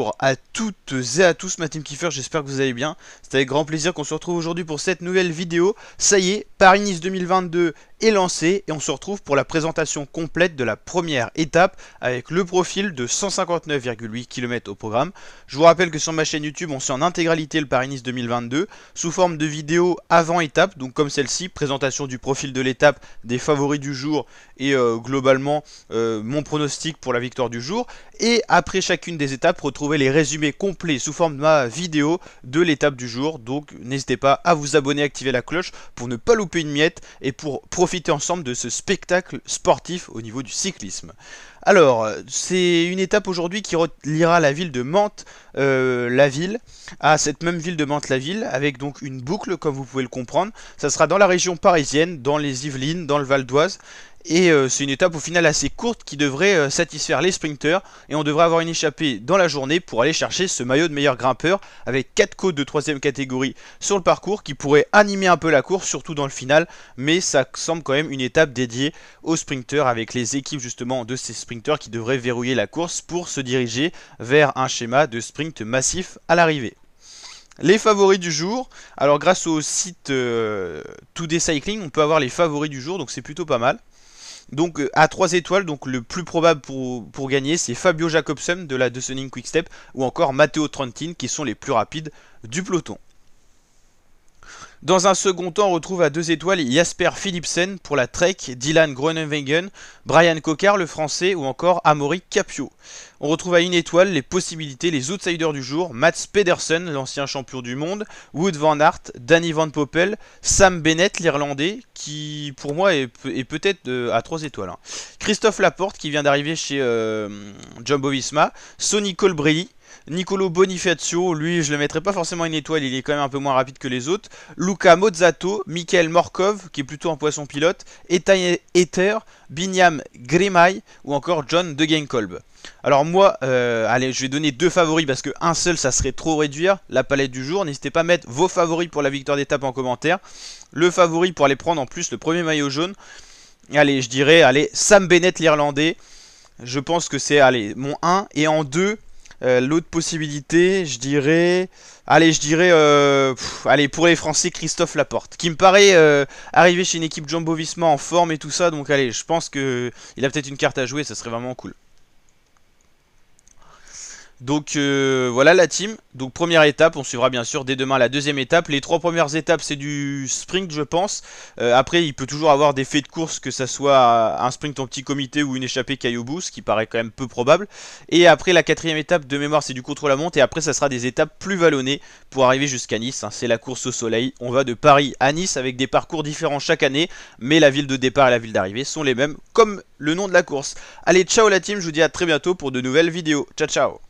Bonjour à toutes et à tous ma team kiffer, j'espère que vous allez bien. C'est avec grand plaisir qu'on se retrouve aujourd'hui pour cette nouvelle vidéo. Ça y est, Paris-Nice 2022 est lancé et on se retrouve pour la présentation complète de la première étape avec le profil de 159,8 km au programme. Je vous rappelle que sur ma chaîne YouTube on suit en intégralité le Paris-Nice 2022 sous forme de vidéo avant étape, donc comme celle-ci, présentation du profil de l'étape, des favoris du jour et globalement mon pronostic pour la victoire du jour. Et après chacune des étapes, retrouver les résumés complets sous forme de ma vidéo de l'étape du jour. Donc n'hésitez pas à vous abonner, activer la cloche pour ne pas louper une miette et pour profiter ensemble de ce spectacle sportif au niveau du cyclisme. Alors, c'est une étape aujourd'hui qui reliera la ville de Mantes-la-Ville à cette même ville de Mantes-la-Ville, avec donc une boucle, comme vous pouvez le comprendre. Ça sera dans la région parisienne, dans les Yvelines, dans le Val d'Oise. Et c'est une étape au final assez courte qui devrait satisfaire les sprinteurs. Et on devrait avoir une échappée dans la journée pour aller chercher ce maillot de meilleur grimpeur avec 4 côtes de 3ème catégorie sur le parcours qui pourrait animer un peu la course, surtout dans le final. Mais ça semble quand même une étape dédiée aux sprinteurs avec les équipes justement de ces sprinteurs qui devraient verrouiller la course pour se diriger vers un schéma de sprint massif à l'arrivée. Les favoris du jour, alors grâce au site Today Cycling on peut avoir les favoris du jour, donc c'est plutôt pas mal. Donc à 3 étoiles, donc le plus probable pour gagner c'est Fabio Jacobsen de la Deceuninck Quick-Step ou encore Matteo Trentin qui sont les plus rapides du peloton. Dans un second temps, on retrouve à 2 étoiles Jasper Philipsen pour la Trek, Dylan Groenewegen, Brian Cocard le français ou encore Amaury Capio. On retrouve à 1 étoile les possibilités, les outsiders du jour, Mats Pedersen, l'ancien champion du monde, Wout van Aert, Danny Van Poppel, Sam Bennett l'Irlandais, qui pour moi est peut-être à 3 étoiles. Hein. Christophe Laporte qui vient d'arriver chez Jumbo-Visma, Sonny Colbrelli, Nicolo Bonifacio, lui je le mettrai pas forcément 1 étoile, il est quand même un peu moins rapide que les autres. Luca Mozzato, Michael Morkov qui est plutôt un poisson pilote, Ethan Ether, Binyam Grimay ou encore John Degenkolb. Alors moi, allez, je vais donner 2 favoris parce que un seul ça serait trop réduire la palette du jour. N'hésitez pas à mettre vos favoris pour la victoire d'étape en commentaire. Le favori pour aller prendre en plus le premier maillot jaune, allez, je dirais, allez, Sam Bennett l'Irlandais. Je pense que c'est, allez, mon 1 et en 2. L'autre possibilité, je dirais... Allez, allez, pour les Français, Christophe Laporte. Qui me paraît arriver chez une équipe Jumbo-Visma en forme et tout ça. Donc allez, je pense qu'il a peut-être une carte à jouer, ça serait vraiment cool. Donc voilà la team. Donc première étape, on suivra bien sûr dès demain la 2ème étape. Les 3 premières étapes c'est du sprint je pense. Après il peut toujours avoir des faits de course, que ça soit un sprint en petit comité ou une échappée caillou ce qui paraît quand même peu probable. Et après la 4ème étape de mémoire c'est du contre-la-montre. Et après ça sera des étapes plus vallonnées pour arriver jusqu'à Nice. Hein. C'est la course au soleil. On va de Paris à Nice avec des parcours différents chaque année. Mais la ville de départ et la ville d'arrivée sont les mêmes comme le nom de la course. Allez, ciao la team, je vous dis à très bientôt pour de nouvelles vidéos. Ciao ciao.